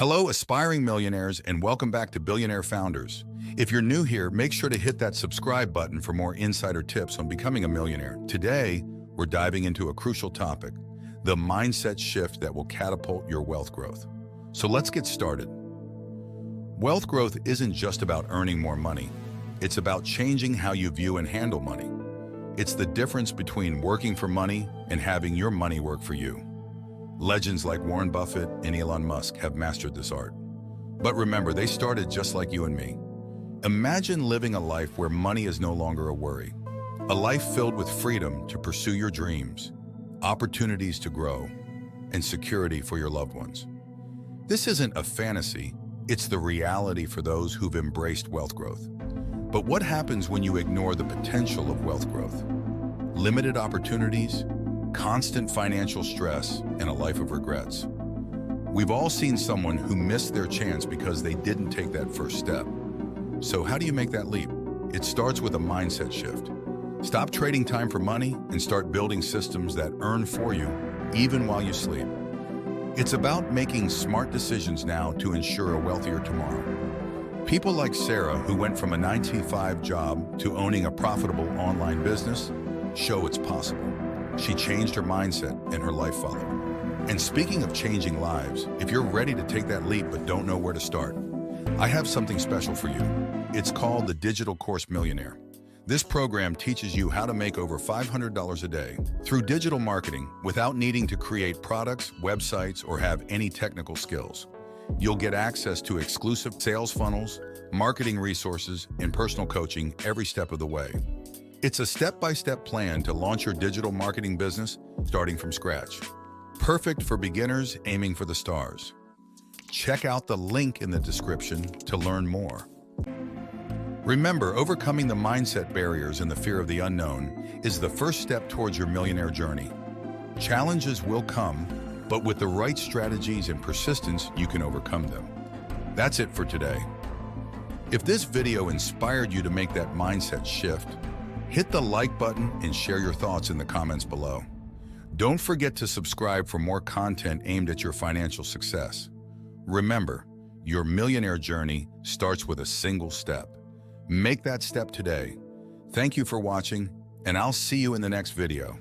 Hello, aspiring millionaires, and welcome back to Billionaire Founders. If you're new here, make sure to hit that subscribe button for more insider tips on becoming a millionaire. Today, we're diving into a crucial topic, the mindset shift that will catapult your wealth growth. So let's get started. Wealth growth isn't just about earning more money. It's about changing how you view and handle money. It's the difference between working for money and having your money work for you. Legends like Warren Buffett and Elon Musk have mastered this art. But remember, they started just like you and me. Imagine living a life where money is no longer a worry. A life filled with freedom to pursue your dreams, opportunities to grow, and security for your loved ones. This isn't a fantasy, it's the reality for those who've embraced wealth growth. But what happens when you ignore the potential of wealth growth? Limited opportunities, constant financial stress, and a life of regrets. We've all seen someone who missed their chance because they didn't take that first step. So how do you make that leap? It starts with a mindset shift. Stop trading time for money and start building systems that earn for you, even while you sleep. It's about making smart decisions now to ensure a wealthier tomorrow. People like Sarah, who went from a 9-to-5 job to owning a profitable online business, show it's possible. She changed her mindset and her life followed. And speaking of changing lives, if you're ready to take that leap but don't know where to start, I have something special for you. It's called the Digital Course Millionaire. This program teaches you how to make over $500 a day through digital marketing without needing to create products, websites, or have any technical skills. You'll get access to exclusive sales funnels, marketing resources, and personal coaching every step of the way. It's a step-by-step plan to launch your digital marketing business starting from scratch. Perfect for beginners aiming for the stars. Check out the link in the description to learn more. Remember, overcoming the mindset barriers and the fear of the unknown is the first step towards your millionaire journey. Challenges will come, but with the right strategies and persistence, you can overcome them. That's it for today. If this video inspired you to make that mindset shift, hit the like button and share your thoughts in the comments below. Don't forget to subscribe for more content aimed at your financial success. Remember, your millionaire journey starts with a single step. Make that step today. Thank you for watching, and I'll see you in the next video.